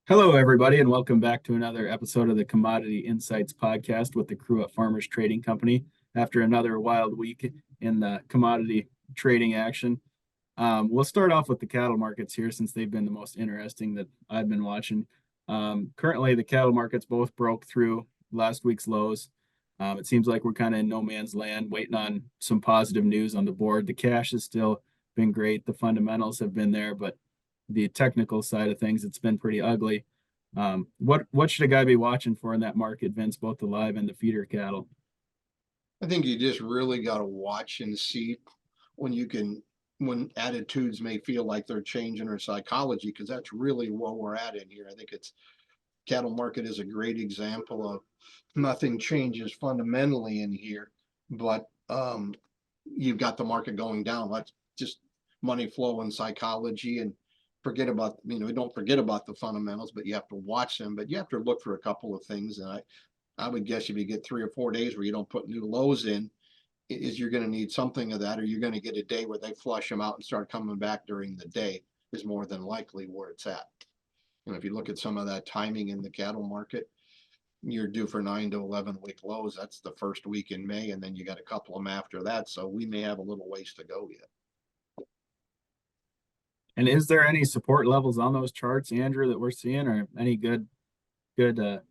Hello, everybody, and welcome back to another episode of the Commodity Insights podcast with the crew at Farmers Trading Company. After another wild week in the commodity trading action, we'll start off with the cattle markets here since they've been the most interesting that I've been watching. Currently, the cattle markets both broke through last week's lows. It seems like we're kind of in no man's land, waiting on some positive news on the board. The cash has still been great. The fundamentals have been there, but the technical side of things, it's been pretty ugly. What should a guy be watching for in that market, Vince, both the live and the feeder cattle? I think you just really got to watch and see when you can, when attitudes may feel like they're changing or psychology, because that's really what we're at in here. I think it's cattle market is a great example of nothing changes fundamentally in here, but you've got the market going down. Let's just money flow and psychology and forget about, don't forget about the fundamentals, but you have to watch them, but you have to look for a couple of things. And I would guess if you get 3 or 4 days where you don't put new lows in, is you're going to need something of that, or you're going to get a day where they flush them out and start coming back during the day is more than likely where it's at. And if you look at some of that timing in the cattle market, you're due for 9 to 11 week lows. That's the first week in May, and then you got a couple of them after that. So we may have a little ways to go yet. And is there any support levels on those charts, Andrew, that we're seeing, or any good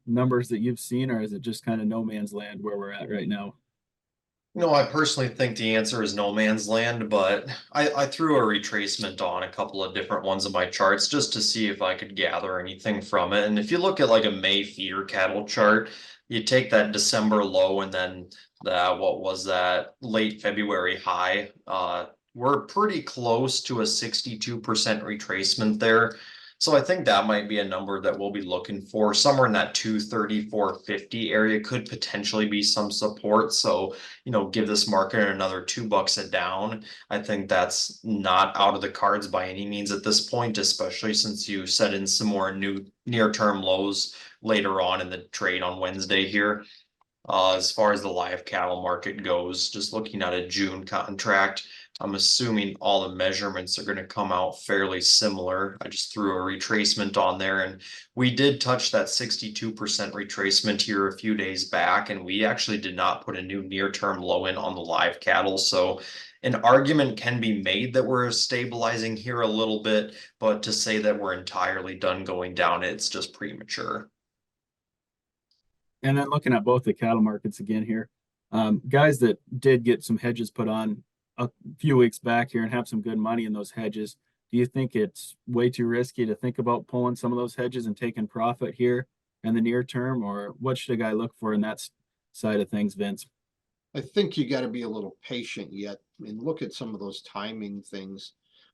numbers that you've seen, or is it just kind of no man's land where we're at right now? I personally think the answer is no man's land, but I threw a retracement on a couple of different ones of my charts just to see if I could gather anything from it. And if you look at like a May feeder cattle chart, you take that December low and then what was that late February high? We're pretty close to a 62% retracement there. So I think that might be a number that we'll be looking for. Somewhere in that 234.50 area could potentially be some support. So give this market another $2 a down. I think that's not out of the cards by any means at this point, especially since you set in some more new near-term lows later on in the trade on Wednesday here. As far as the live cattle market goes, just looking at a June contract, I'm assuming all the measurements are going to come out fairly similar. I just threw a retracement on there, and we did touch that 62% retracement here a few days back, and we actually did not put a new near-term low in on the live cattle. So an argument can be made that we're stabilizing here a little bit, but to say that we're entirely done going down, it's just premature. And then looking at both the cattle markets again here, guys that did get some hedges put on a few weeks back here and have some good money in those hedges, do you think it's way too risky to think about pulling some of those hedges and taking profit here in the near term, or what should a guy look for in that side of things, Vince? I think you got to be a little patient yet and look at some of those timing things.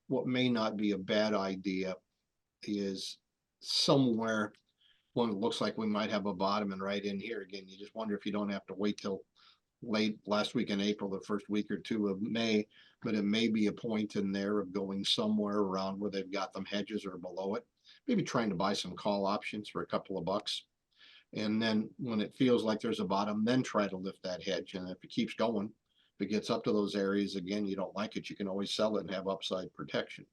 What may not be a bad idea is somewhere when it looks like we might have a bottom and right in here again. You just wonder if you don't have to wait till late last week in April, the first week or two of May, but it may be a point in there of going somewhere around where they've got them hedges or below it. Maybe trying to buy some call options for a couple of bucks. And then when it feels like there's a bottom, then try to lift that hedge. And if it keeps going, if it gets up to those areas again, you don't like it, you can always sell it and have upside protection.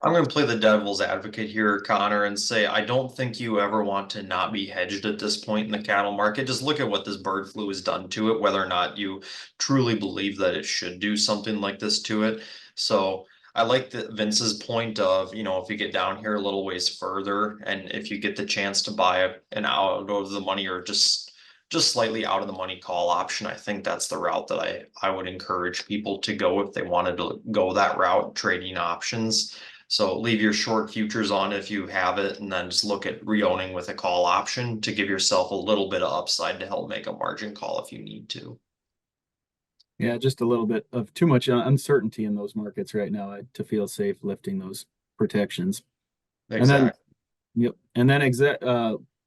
I'm going to play the devil's advocate here, Connor, and say I don't think you ever want to not be hedged at this point in the cattle market. Just look at what this bird flu has done to it, whether or not you truly believe that it should do something like this to it. So I like Vince's point of, if you get down here a little ways further, and if you get the chance to buy an out of the money or just slightly out of the money call option, I think that's the route that I would encourage people to go if they wanted to go that route, trading options. So leave your short futures on if you have it, and then just look at re-owning with a call option to give yourself a little bit of upside to help make a margin call if you need to. Yeah, just a little bit of too much uncertainty in those markets right now to feel safe lifting those protections. And then, Exactly. yep. And then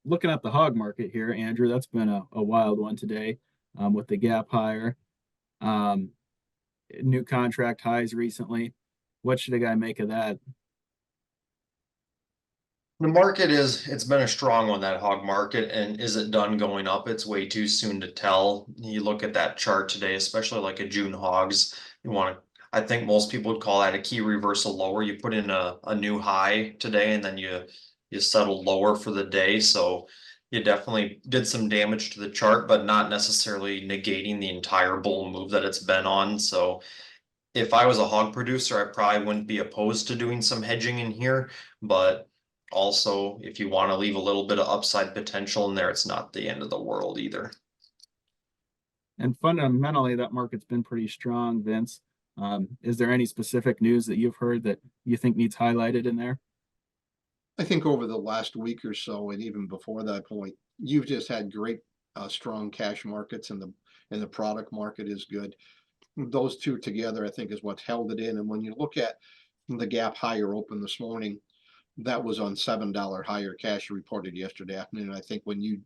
looking at the hog market here, Andrew, that's been a wild one today, with the gap higher, um, new contract highs recently. What should a guy make of that? The market it's been a strong one, that hog market. And is it done going up? It's way too soon to tell. You look at that chart today, especially like a June hogs, you want to, I think most people would call that a key reversal lower. You put in a new high today and then you settled lower for the day. So you definitely did some damage to the chart, but not necessarily negating the entire bull move that it's been on. So if I was a hog producer, I probably wouldn't be opposed to doing some hedging in here, but also if you want to leave a little bit of upside potential in there, it's not the end of the world either. And fundamentally, that market's been pretty strong, Vince. Is there any specific news that you've heard that you think needs highlighted in there? I think over the last week or so, and even before that point, you've just had great, strong cash markets, and the product market is good. Those two together, I think, is what held it in. And when you look at the gap higher open this morning, that was on $7 higher cash reported yesterday afternoon. I think when you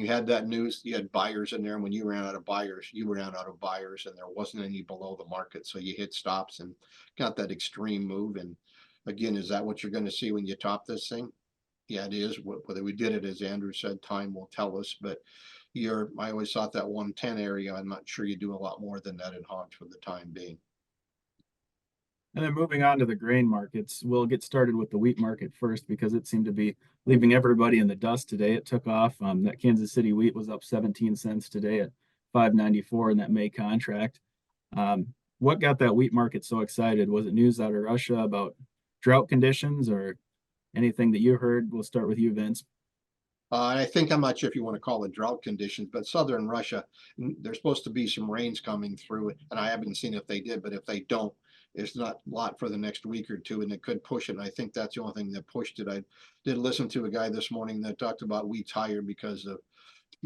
had that news, you had buyers in there, and when you ran out of buyers, you ran out of buyers, and there wasn't any below the market. So you hit stops and got that extreme move. And again, is that what you're going to see when you top this thing? Yeah, it is. Whether we did it, as Andrew said, time will tell us. But I always thought that 110 area, I'm not sure you do a lot more than that in hogs for the time being. And then moving on to the grain markets, we'll get started with the wheat market first because it seemed to be leaving everybody in the dust today. It took off. That Kansas City wheat was up 17 cents today at 5.94 in that May contract. What got that wheat market so excited? Was it news out of Russia about drought conditions or anything that you heard? We'll start with you, Vince. I think, I'm not sure if you want to call it drought conditions, but southern Russia, there's supposed to be some rains coming through, and I haven't seen if they did, but if they don't, it's not a lot for the next week or two, and it could push it. And I think that's the only thing that pushed it. I did listen to a guy this morning that talked about wheat's higher because of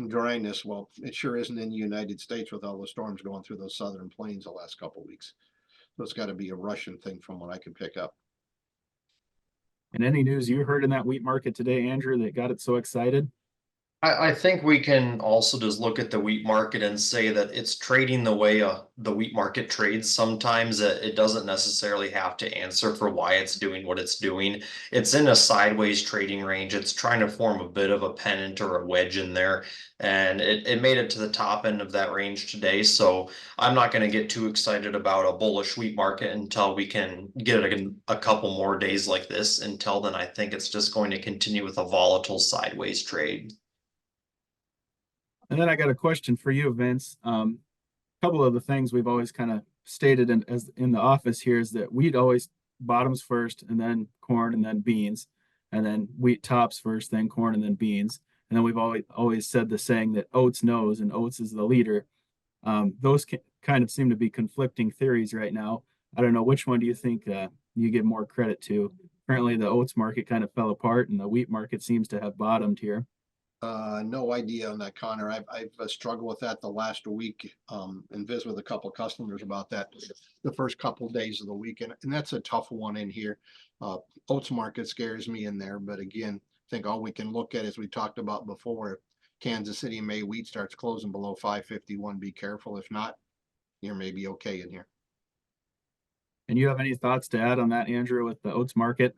dryness. Well, it sure isn't in the United States with all the storms going through those southern plains the last couple of weeks. So it's got to be a Russian thing from what I can pick up. And any news you heard in that wheat market today, Andrew, that got it so excited? I think we can also just look at the wheat market and say that it's trading the way the wheat market trades. Sometimes it doesn't necessarily have to answer for why it's doing what it's doing. It's in a sideways trading range. It's trying to form a bit of a pennant or a wedge in there. And it made it to the top end of that range today. So I'm not going to get too excited about a bullish wheat market until we can get a couple more days like this. Until then, I think it's just going to continue with a volatile sideways trade. And then I got a question for you, Vince. A couple of the things we've always kind of stated as in the office here is that wheat always bottoms first, and then corn, and then beans, and then wheat tops first, then corn, and then beans. And then we've always said the saying that oats knows, and oats is the leader. Those kind of seem to be conflicting theories right now. I don't know, which one do you think you give more credit to? Currently, the oats market kind of fell apart, and the wheat market seems to have bottomed here. No idea on that, Connor. I've struggled with that the last week, and visit with a couple of customers about that the first couple of days of the week, and that's a tough one in here. Oats market scares me in there, but again, I think all we can look at, as we talked about before, Kansas City May wheat starts closing below 551. Be careful. If not, you're maybe okay in here. And you have any thoughts to add on that, Andrew, with the oats market?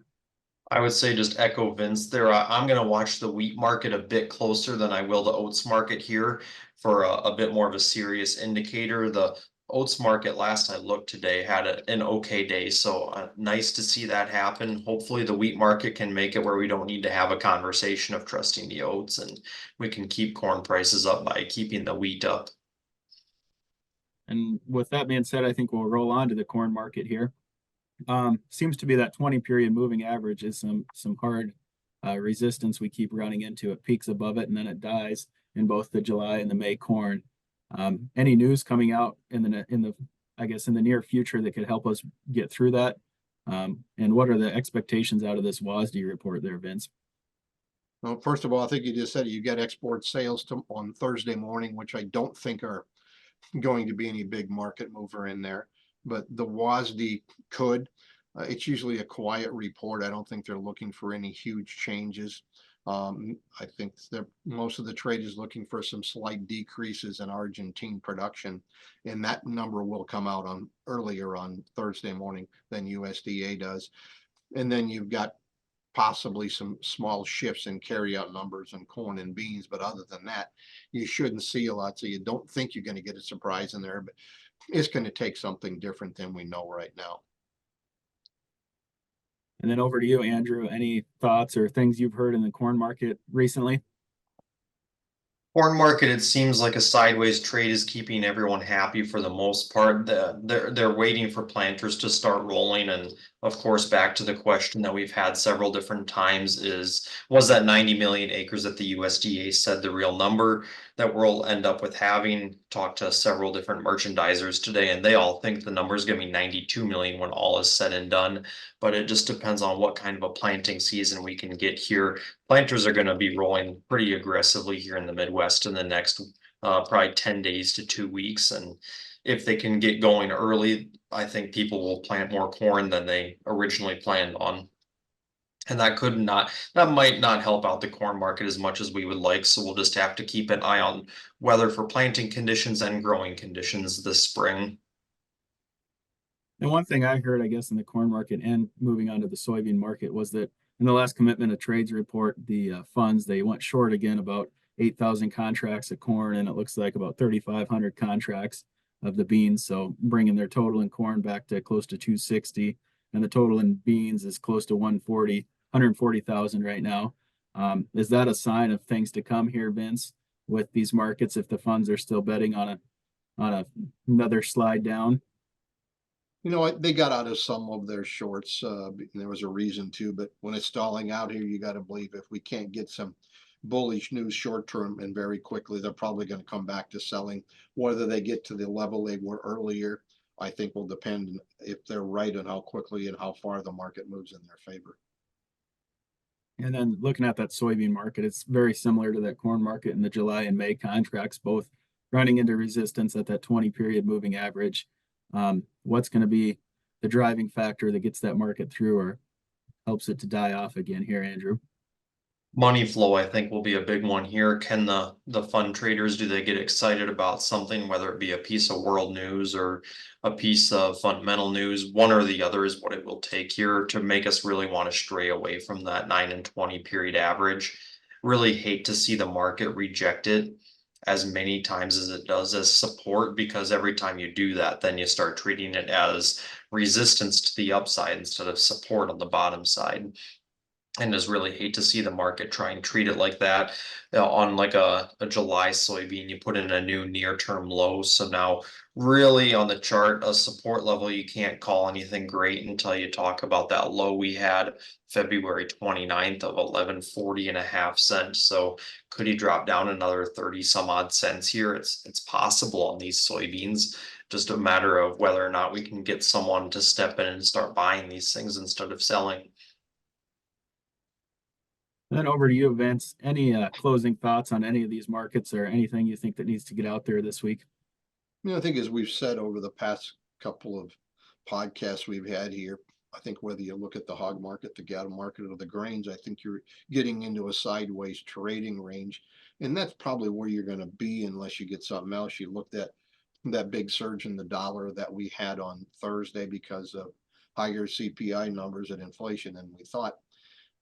I would say just echo Vince there. I'm going to watch the wheat market a bit closer than I will the oats market here for a bit more of a serious indicator. The oats market last I looked today had an okay day. So nice to see that happen. Hopefully the wheat market can make it where we don't need to have a conversation of trusting the oats, and we can keep corn prices up by keeping the wheat up. And with that being said, I think we'll roll on to the corn market here. Seems to be that 20 period moving average is some hard resistance we keep running into. It peaks above it and then it dies in both the July and the May corn. Any news coming out in the I guess in the near future that could help us get through that? And what are the expectations out of this WASD report there, Vince? Well, first of all, I think you just said you get export sales on Thursday morning, which I don't think are going to be any big market mover in there. But the WASD could. It's usually a quiet report. I don't think they're looking for any huge changes. I think most of the trade is looking for some slight decreases in Argentine production, and that number will come out earlier on Thursday morning than USDA does. And then you've got possibly some small shifts in carryout numbers on corn and beans, but other than that, you shouldn't see a lot. So you don't think you're going to get a surprise in there. But it's going to take something different than we know right now. And then over to you, Andrew. Any thoughts or things you've heard in the corn market recently? Corn market, it seems like a sideways trade is keeping everyone happy for the most part. They're waiting for planters to start rolling. And of course, back to the question that we've had several different times is, was that 90 million acres that the USDA said the real number that we'll end up with having? Talked to several different merchandisers today, and they all think the number is going to be 92 million when all is said and done. But it just depends on what kind of a planting season we can get here. Planters are going to be rolling pretty aggressively here in the Midwest in the next probably 10 days to 2 weeks. And if they can get going early, I think people will plant more corn than they originally planned on. And that might not help out the corn market as much as we would like. So we'll just have to keep an eye on weather for planting conditions and growing conditions this spring. And one thing I heard, I guess, in the corn market and moving on to the soybean market was that in the last commitment of trades report, the funds, they went short again about 8,000 contracts of corn, and it looks like about 3,500 contracts of the beans. So bringing their total in corn back to close to 260, and the total in beans is close to 140,000 right now. Is that a sign of things to come here, Vince, with these markets if the funds are still betting on another slide down? You know what? They got out of some of their shorts. There was a reason to, but when it's stalling out here, you got to believe if we can't get some bullish news short term and very quickly, they're probably going to come back to selling. Whether they get to the level they were earlier, I think will depend if they're right on how quickly and how far the market moves in their favor. And then looking at that soybean market, it's very similar to that corn market in the July and May contracts, both running into resistance at that 20 period moving average. What's going to be the driving factor that gets that market through or helps it to die off again here, Andrew? Money flow, I think, will be a big one here. Can the fund traders, do they get excited about something, whether it be a piece of world news or a piece of fundamental news? One or the other is what it will take here to make us really want to stray away from that 9 and 20 period average. Really hate to see the market reject it as many times as it does as support, because every time you do that, then you start treating it as resistance to the upside instead of support on the bottom side. And just really hate to see the market try and treat it like that. On like a July soybean, you put in a new near-term low. So now really on the chart, a support level, you can't call anything great until you talk about that low we had February 29th of 11.40 and a half cents. So could he drop down another 30 some odd cents here? It's possible on these soybeans. Just a matter of whether or not we can get someone to step in and start buying these things instead of selling. Then over to you, Vince. Any closing thoughts on any of these markets or anything you think that needs to get out there this week? I think as we've said over the past couple of podcasts we've had here, I think whether you look at the hog market, the cattle market, or the grains, I think you're getting into a sideways trading range. And that's probably where you're going to be unless you get something else. You looked at that big surge in the dollar that we had on Thursday because of higher CPI numbers and inflation. And we thought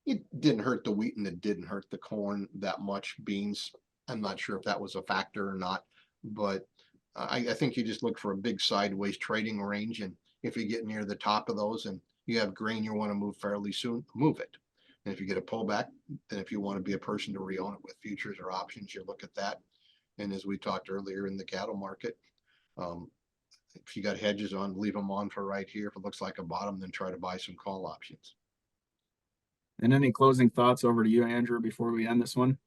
it didn't hurt the wheat and it didn't hurt the corn that much. Beans, I'm not sure if that was a factor or not, but I think you just look for a big sideways trading range. And if you get near the top of those and you have grain you want to move fairly soon, move it. And if you get a pullback, then if you want to be a person to re-own it with futures or options, you look at that. And as we talked earlier in the cattle market, if you got hedges on, leave them on for right here. If it looks like a bottom, then try to buy some call options. And any closing thoughts over to you, Andrew, before we end this one?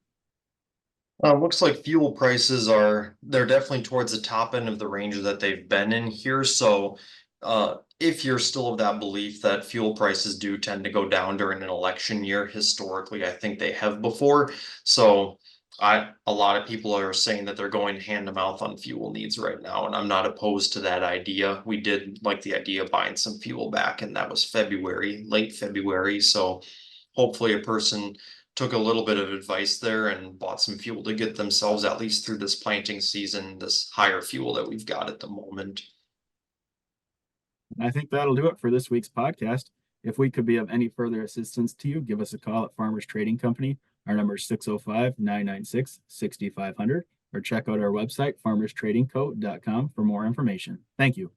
Looks like fuel prices they're definitely towards the top end of the range that they've been in here. So if you're still of that belief that fuel prices do tend to go down during an election year, historically, I think they have before. So a lot of people are saying that they're going hand to mouth on fuel needs right now, and I'm not opposed to that idea. We did like the idea of buying some fuel back, and that was February, late February. So hopefully a person took a little bit of advice there and bought some fuel to get themselves at least through this planting season, this higher fuel that we've got at the moment. I think that'll do it for this week's podcast. If we could be of any further assistance to you, give us a call at Farmers Trading Company. Our number is 605-996-6500. or check out our website, farmerstradingco.com, for more information. Thank you.